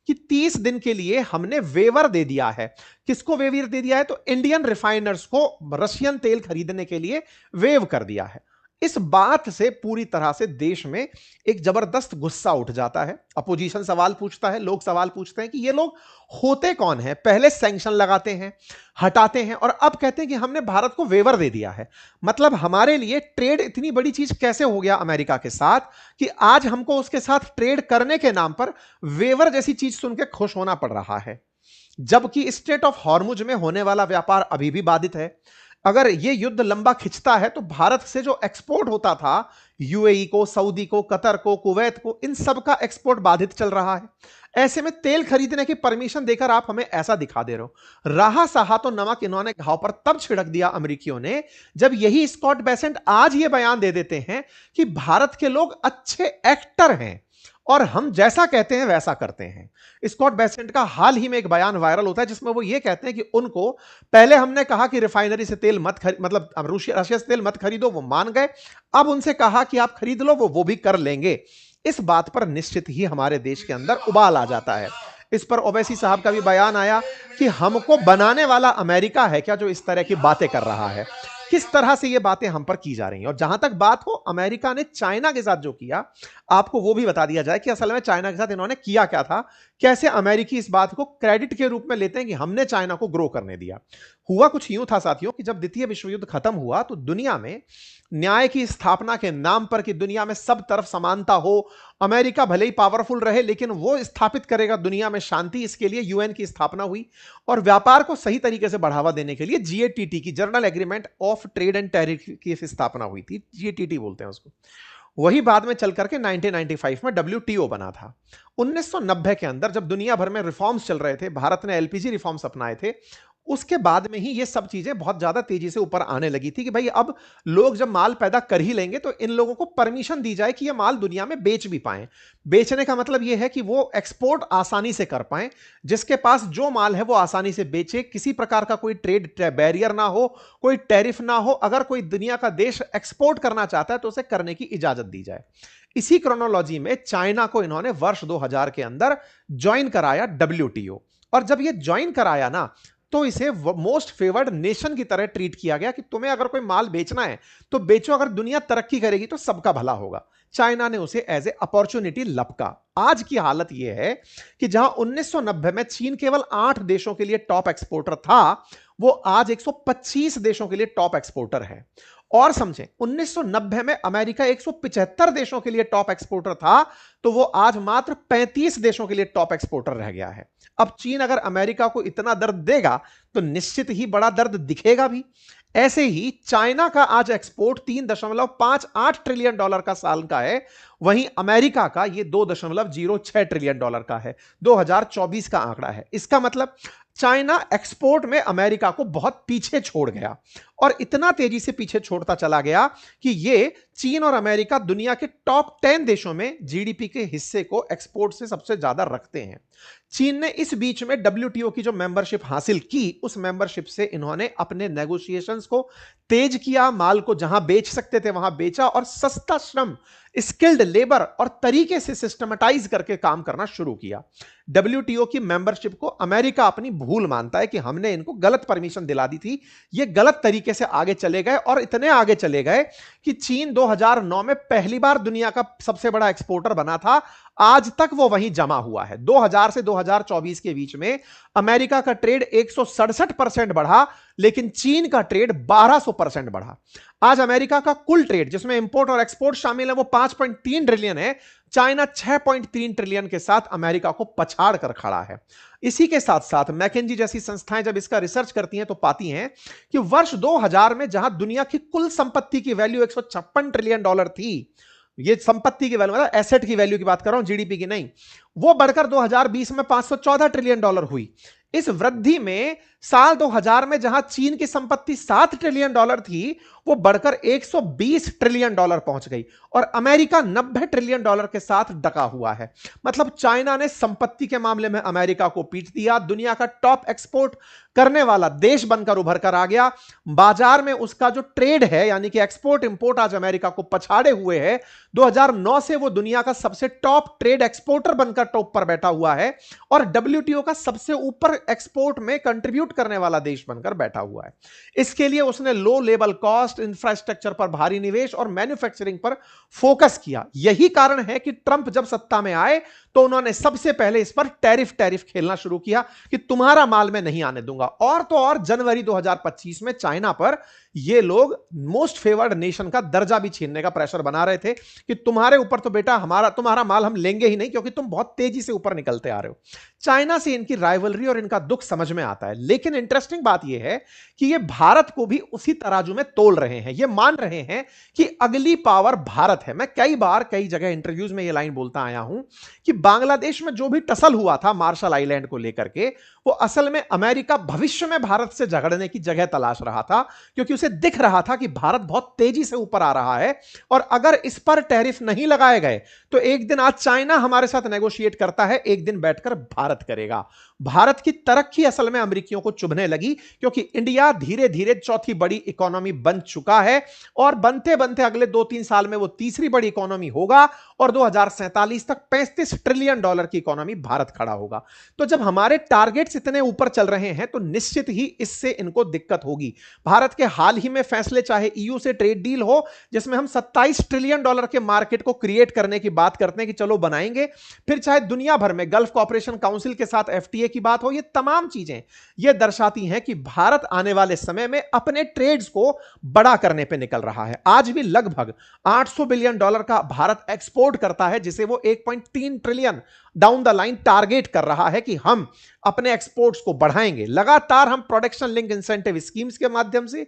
कि 30 दिन के लिए हमने वेवर दे दिया है। किसको वेवर दे दिया है? तो इंडियन रिफाइनर्स को रशियन तेल खरीदने के लिए वेव कर दिया है। इस बात से पूरी तरह से देश में एक जबरदस्त गुस्सा उठ जाता है। अपोजिशन सवाल पूछता है, लोग सवाल पूछते हैं कि ये लोग होते कौन है? पहले सैंक्शन लगाते हैं, हटाते हैं, और अब कहते हैं कि हमने भारत को वेवर दे दिया है। मतलब हमारे लिए ट्रेड इतनी बड़ी चीज कैसे हो गया अमेरिका के साथ कि आज हमको उसके साथ ट्रेड करने के नाम पर वेवर जैसी चीज सुन के खुश होना पड़ रहा है। जबकि स्ट्रेट ऑफ हॉर्मुज में होने वाला व्यापार अभी भी बाधित है। अगर यह युद्ध लंबा खिंचता है तो भारत से जो एक्सपोर्ट होता था यूएई को, सऊदी को, कतर को, कुवैत को, इन सब का एक्सपोर्ट बाधित चल रहा है। ऐसे में तेल खरीदने की परमिशन देकर आप हमें ऐसा दिखा दे रहे हो। राहा सहा तो नमक इन्होंने घाव पर तब छिड़क दिया अमेरिकियों ने जब यही स्कॉट बेसेंट आज यह बयान दे देते हैं कि भारत के लोग अच्छे एक्टर हैं और हम जैसा कहते हैं वैसा करते हैं। स्कॉट बेसेंट का हाल ही में एक बयान वायरल होता है जिसमें वो ये कहते हैं कि उनको पहले हमने कहा कि रिफाइनरी से तेल मत मतलब रशिया से तेल मत खरीदो, वो मान गए। अब उनसे कहा कि आप खरीद लो, वो भी कर लेंगे। इस बात पर निश्चित ही हमारे देश के अंदर उबाल आ जाता है। इस पर ओवैसी साहब का भी बयान आया कि हमको बनाने वाला अमेरिका है क्या जो इस तरह की बातें कर रहा है। किस तरह से ये बातें हम पर की जा रही हैं। और जहां तक बात हो अमेरिका ने चाइना के साथ जो किया, आपको वो भी बता दिया जाए कि असल में चाइना के साथ इन्होंने किया क्या था, कैसे अमेरिकी इस बात को क्रेडिट के रूप में लेते हैं कि हमने चाइना को ग्रो करने दिया। हुआ कुछ यूं था साथियों कि जब द्वितीय विश्व युद्ध खत्म हुआ तो दुनिया में न्याय की स्थापना के नाम पर कि दुनिया में सब तरफ समानता हो, अमेरिका भले ही पावरफुल रहे लेकिन वो स्थापित करेगा दुनिया में शांति, इसके लिए यूएन की स्थापना हुई। और व्यापार को सही तरीके से बढ़ावा देने के लिए जीएटीटी की, journal agreement of trade and tariff की स्थापना हुई थी। जीएटीटी बोलते हैं उसको। वही बाद में चल करके 1995 में डब्ल्यूटीओ बना था। 1990 के अंदर जब दुनिया भर में रिफॉर्म्स चल रहे थे, भारत ने एलपीजी रिफॉर्म्स अपनाए थे, उसके बाद में ही ये सब चीजें बहुत ज्यादा तेजी से ऊपर आने लगी थी कि भाई अब लोग जब माल पैदा कर ही लेंगे तो इन लोगों को परमिशन दी जाए कि ये माल दुनिया में बेच भी पाएं। बेचने का मतलब ये है कि वो एक्सपोर्ट आसानी से कर पाएं, जिसके पास जो माल है वो आसानी से बेचे, किसी प्रकार का कोई ट्रेड बैरियर ना हो, कोई टैरिफ ना हो। अगर कोई दुनिया का देश एक्सपोर्ट करना चाहता है तो उसे करने की इजाजत दी जाए। इसी क्रोनोलॉजी में चाइना को इन्होंने वर्ष 2000 के अंदर ज्वाइन कराया डब्ल्यूटीओ। और जब ये ज्वाइन कराया ना तो इसे मोस्ट फेवर्ड नेशन की तरह ट्रीट किया गया कि तुम्हें अगर कोई माल बेचना है तो बेचो, अगर दुनिया तरक्की करेगी तो सबका भला होगा। चाइना ने उसे एज ए अपॉर्चुनिटी लपका। आज की हालत यह है कि जहां 1990 में चीन केवल 8 देशों के लिए टॉप एक्सपोर्टर था, वो आज 125 देशों के लिए टॉप एक्सपोर्टर है। और समझें, 1990 में अमेरिका 175 देशों के लिए टॉप एक्सपोर्टर था, तो वो आज मात्र 35 देशों के लिए टॉप एक्सपोर्टर रह गया है। अब चीन अगर अमेरिका को इतना दर्द देगा तो निश्चित ही बड़ा दर्द दिखेगा भी। ऐसे ही चाइना का आज एक्सपोर्ट 3.58 ट्रिलियन डॉलर का साल का है, वहीं अमेरिका का ये 2.06 ट्रिलियन डॉलर का है। 2024 का आंकड़ा है। इसका मतलब चाइना एक्सपोर्ट में अमेरिका को बहुत पीछे छोड़ गया, और इतना तेजी से पीछे छोड़ता चला गया कि ये चीन और अमेरिका दुनिया के टॉप 10 देशों में जीडीपी के हिस्से को एक्सपोर्ट से सबसे ज्यादा रखते हैं। चीन ने इस बीच में डब्ल्यूटीओ की जो मेंबरशिप हासिल की, उस मेंबरशिप से इन्होंने अपने नेगोशिएशंस को तेज किया, माल को जहां बेच सकते थे वहां बेचा, और सस्ता श्रम, स्किल्ड लेबर और तरीके से सिस्टमेटाइज करके काम करना शुरू किया। डब्ल्यूटीओ की मेंबरशिप को अमेरिका अपनी भूल मानता है कि हमने इनको गलत परमिशन दिला दी थी, ये गलत तरीके से आगे चले गए, और इतने आगे चले गए कि चीन 2009 में पहली बार दुनिया का सबसे बड़ा एक्सपोर्टर बना था। आज तक वो वहीं जमा हुआ है। 2000 से 2024 के बीच में अमेरिका का ट्रेड 167% बढ़ा, लेकिन चीन का ट्रेड 1200% बढ़ा। आज अमेरिका का कुल ट्रेड, जिसमें इंपोर्ट और एक्सपोर्ट शामिल है, वो 5.3 ट्रिलियन है। चाइना 6.3 ट्रिलियन के साथ अमेरिका को पछाड़ कर खड़ा है। इसी के साथ साथ मैकेंजी जैसी संस्थाएं जब इसका रिसर्च करती हैं तो पाती हैं कि वर्ष 2000 में जहां दुनिया की कुल संपत्ति की वैल्यू 156 ट्रिलियन डॉलर थी, ये संपत्ति की वैल्यू मतलब एसेट की वैल्यू की बात कर रहा हूं, जीडीपी की नहीं, वो बढ़कर 2020 में 514 ट्रिलियन डॉलर हुई। इस वृद्धि में साल 2000 में जहां चीन की संपत्ति $7 ट्रिलियन थी, वो बढ़कर $120 ट्रिलियन पहुंच गई और अमेरिका $90 ट्रिलियन के साथ डका हुआ है। मतलब चाइना ने संपत्ति के मामले में अमेरिका को पीट दिया, दुनिया का टॉप एक्सपोर्ट करने वाला देश बनकर उभर कर आ गया। बाजार में उसका जो ट्रेड है, यानी कि एक्सपोर्ट इंपोर्ट, आज अमेरिका को पछाड़े हुए है। 2009 से वो दुनिया का सबसे टॉप ट्रेड एक्सपोर्टर बनकर टॉप पर बैठा हुआ है और डब्ल्यूटीओ का सबसे ऊपर एक्सपोर्ट में कंट्रीब्यूट करने वाला देश बनकर बैठा हुआ है। इसके लिए उसने लो लेवल कॉस्ट, इंफ्रास्ट्रक्चर पर भारी निवेश और मैन्युफैक्चरिंग पर फोकस किया। यही कारण है कि ट्रंप जब सत्ता में आए तो उन्होंने सबसे पहले इस पर टैरिफ खेलना शुरू किया कि तुम्हारा माल मैं नहीं आने दूंगा। और तो और जनवरी 2025 में चाइना पर ये लोग मोस्ट फेवर्ड नेशन का दर्जा भी छीनने का प्रेशर बना रहे थे कि तुम्हारे ऊपर तो बेटा तुम्हारा माल हम लेंगे ही नहीं, क्योंकि तुम बहुत तेजी से ऊपर निकलते आ रहे हो। चाइना से इनकी राइवलरी और इनका दुख समझ में आता है। लेकिन इंटरेस्टिंग बात यह है कि ये भारत को भी उसी तराजू में तोल रहे हैं। ये मान रहे हैं कि अगली पावर भारत है। मैं कई बार कई जगह इंटरव्यूज में ये लाइन बोलता आया हूं कि बांग्लादेश में जो भी टसल हुआ था मार्शल आइलैंड को लेकर के, वो असल में अमेरिका भविष्य में भारत से झगड़ने की जगह तलाश रहा था, क्योंकि उसे दिख रहा था कि भारत बहुत तेजी से ऊपर आ रहा है और अगर इस पर टैरिफ नहीं लगाए गए तो एक दिन, आज चाइना हमारे साथ नेगोशिएट करता है, एक दिन बैठकर भारत करेगा। भारत की तरक्की असल में अमेरिकियों को चुभने लगी, क्योंकि इंडिया धीरे धीरे चौथी बड़ी इकोनॉमी बन चुका है और बनते बनते अगले 2-3 साल में वो तीसरी बड़ी इकोनॉमी होगा और 2047 तक $35 ट्रिलियन की इकोनॉमी भारत खड़ा होगा। तो जब हमारे टारगेट्स इतने ऊपर चल रहे हैं तो निश्चित ही इससे इनको दिक्कत होगी। भारत के हाल ही में फैसले, चाहे ईयू से ट्रेड डील हो जिसमें हम $27 ट्रिलियन के मार्केट को क्रिएट करने की बात करते हैं कि चलो बनाएंगे, फिर चाहे दुनिया भर में गल्फ कॉपरेशन काउंसिल के साथ एफटीए की बात हो, ये तमाम चीजें ये दर्शाती हैं कि भारत आने वाले समय में अपने ट्रेड्स को बड़ा करने पे निकल रहा है। आज भी लगभग $800 बिलियन का भारत एक्सपोर्ट करता है, जिसे वो 1.3 trillion down the line target कर रहा है कि हम अपने एक्सपोर्ट्स को बढ़ाएंगे। लगातार हम प्रोडक्शन लिंक इंसेंटिव स्कीम्स के माध्यम से,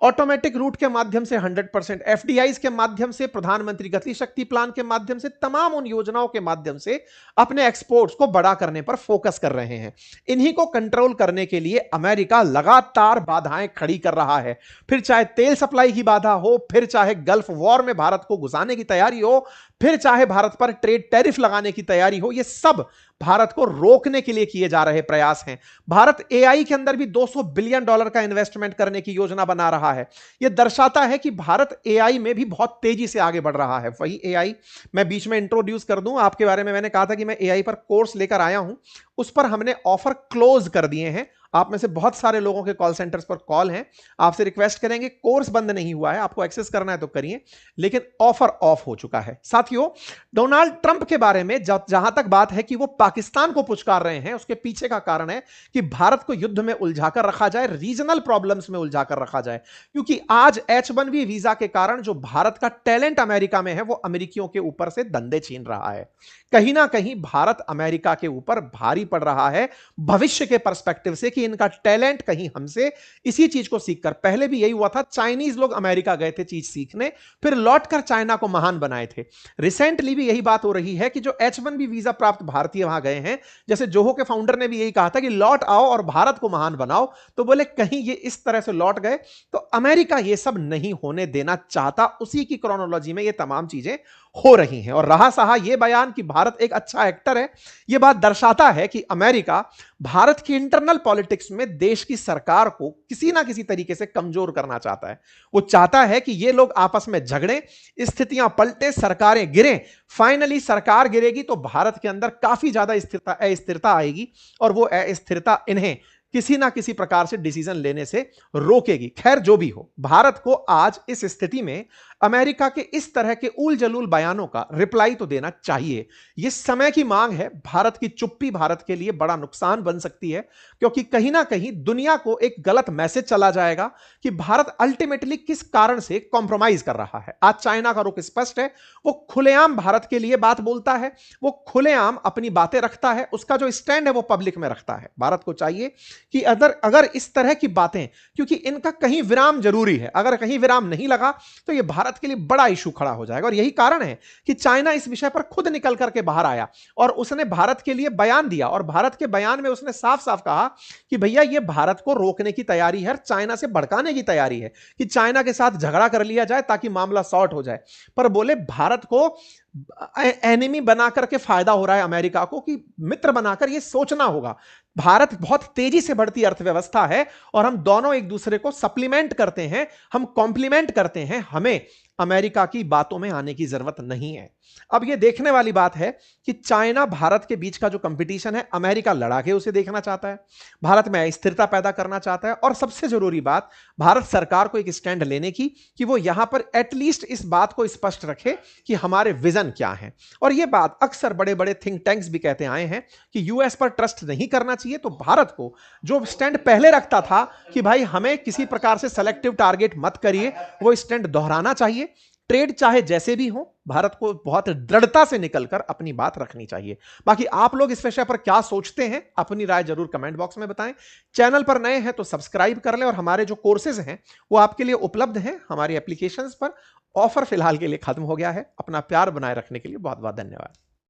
ऑटोमेटिक रूट के माध्यम से, 100% एफडीआईज के माध्यम से, प्रधानमंत्री गति शक्ति प्लान के माध्यम से, तमाम उन योजनाओं के माध्यम से अपने एक्सपोर्ट्स को बड़ा करने पर फोकस कर रहे हैं। इन्हीं को कंट्रोल करने के लिए अमेरिका लगातार बाधाएं खड़ी कर रहा है, फिर चाहे तेल सप्लाई की बाधा हो, फिर चाहे गल्फ वॉर में भारत को घुसाने की तैयारी हो, फिर चाहे भारत पर ट्रेड टैरिफ लगाने की तैयारी हो। ये सब भारत को रोकने के लिए किए जा रहे प्रयास हैं। भारत एआई के अंदर भी $200 बिलियन का इन्वेस्टमेंट करने की योजना बना रहा है। यह दर्शाता है कि भारत एआई में भी बहुत तेजी से आगे बढ़ रहा है। वही एआई मैं बीच में इंट्रोड्यूस कर दूं आपके बारे में, मैंने कहा था कि मैं एआई पर कोर्स लेकर आया हूं, उस पर हमने ऑफर क्लोज कर दिए हैं। आप में से बहुत सारे लोगों के कॉल सेंटर्स पर कॉल हैं, आपसे रिक्वेस्ट करेंगे, कोर्स बंद नहीं हुआ है, आपको एक्सेस करना है तो करिए, लेकिन ऑफर ऑफ हो चुका है। साथियों, डोनाल्ड ट्रंप के बारे में जहां तक बात है कि वो पाकिस्तान को पुचकार रहे हैं, उसके पीछे का कारण है कि भारत को युद्ध में उलझाकर रखा जाए, रीजनल प्रॉब्लम्स में उलझाकर रखा जाए। क्योंकि आज H1B वीजा के कारण जो भारत का टैलेंट अमेरिका में है, वो अमेरिकियों के ऊपर से धंधे छीन रहा है। कहीं ना कहीं भारत अमेरिका के ऊपर भारी पड़ रहा है भविष्य के पर्सपेक्टिव से, कि इनका टैलेंट कहीं हमसे इसी चीज को सीखकर, पहले भी यही हुआ था, चाइनीज लोग अमेरिका गए थे चीज सीखने, फिर लौटकर चाइना को महान बनाए थे। रिसेंटली भी यही बात हो रही है कि जो H1B वीजा प्राप्त भारतीय वहां गए हैं, जैसे जोहो के फाउंडर ने भी यही कहा था कि लौट आओ और भारत को महान बनाओ, तो बोले कहीं ये इस तरह से लौट गए। तो अमेरिका ये सब नहीं होने देना चाहता, उसी की क्रोनोलॉजी में ये तमाम चीजें हो रही हैं। और रहा सहा यह बयान कि भारत एक अच्छा एक्टर है, यह बात दर्शाता है कि अमेरिका भारत की इंटरनल पॉलिटिक्स में देश की सरकार को किसी ना किसी तरीके से कमजोर करना चाहता है। वो चाहता है कि ये लोग आपस में झगड़े, स्थितियां पलटे, सरकारें गिरें। फाइनली सरकार गिरेगी तो भारत के अंदर काफी ज्यादा अस्थिरता आएगी और वो अस्थिरता इन्हें किसी ना किसी प्रकार से डिसीजन लेने से रोकेगी। खैर, जो भी हो, भारत को आज इस स्थिति में अमेरिका के इस तरह के उल जलूल बयानों का रिप्लाई तो देना चाहिए। यह समय की मांग है। भारत की चुप्पी भारत के लिए बड़ा नुकसान बन सकती है, क्योंकि कहीं ना कहीं दुनिया को एक गलत मैसेज चला जाएगा कि भारत अल्टीमेटली किस कारण से कॉम्प्रोमाइज कर रहा है। आज चाइना का रुख स्पष्ट है, वो खुलेआम भारत के लिए बात बोलता है, वो खुलेआम अपनी बातें रखता है, उसका जो स्टैंड है वो पब्लिक में रखता है। भारत को चाहिए कि अगर अगर इस तरह की बातें, क्योंकि इनका कहीं विराम जरूरी है, अगर कहीं विराम नहीं लगा तो यह भारत के लिए बड़ा इशू खड़ा हो जाएगा। और यही कारण है कि चाइना इस विषय पर खुद निकल करके बाहर आया और उसने भारत के लिए बयान दिया, और भारत के बयान में उसने साफ साफ कहा कि भैया ये भारत को रोकने की तैयारी है, चाइना से भड़काने की तैयारी है कि चाइना के साथ झगड़ा कर लिया जाए ताकि मामला सॉर्ट हो जाए। पर बोले भारत को एनिमी बनाकर के फायदा हो रहा है अमेरिका को, कि मित्र बनाकर ये सोचना होगा। भारत बहुत तेजी से बढ़ती अर्थव्यवस्था है और हम दोनों एक दूसरे को सप्लीमेंट करते हैं, हम कॉम्प्लीमेंट करते हैं, हमें अमेरिका की बातों में आने की जरूरत नहीं है। अब यह देखने वाली बात है कि चाइना भारत के बीच का जो कंपटीशन है, अमेरिका लड़ा के उसे देखना चाहता है, भारत में अस्थिरता पैदा करना चाहता है। और सबसे जरूरी बात, भारत सरकार को एक स्टैंड लेने की कि वो यहां पर एटलीस्ट इस बात को स्पष्ट रखे कि हमारे विजन क्या है। और यह बात अक्सर बड़े बड़े थिंक टैंक्स भी कहते आए हैं कि यूएस पर ट्रस्ट नहीं करना चाहिए। तो भारत को जो स्टैंड पहले रखता था कि भाई हमें किसी प्रकार से सेलेक्टिव टारगेट मत करिए, वो स्टैंड दोहराना चाहिए। ट्रेड चाहे जैसे भी हो, भारत को बहुत दृढ़ता से निकलकर अपनी बात रखनी चाहिए। बाकी आप लोग इस विषय पर क्या सोचते हैं, अपनी राय जरूर कमेंट बॉक्स में बताएं। चैनल पर नए हैं तो सब्सक्राइब कर लें, और हमारे जो कोर्सेज हैं वो आपके लिए उपलब्ध हैं हमारी एप्लीकेशंस पर। ऑफर फिलहाल के लिए खत्म हो गया है। अपना प्यार बनाए रखने के लिए बहुत बहुत धन्यवाद।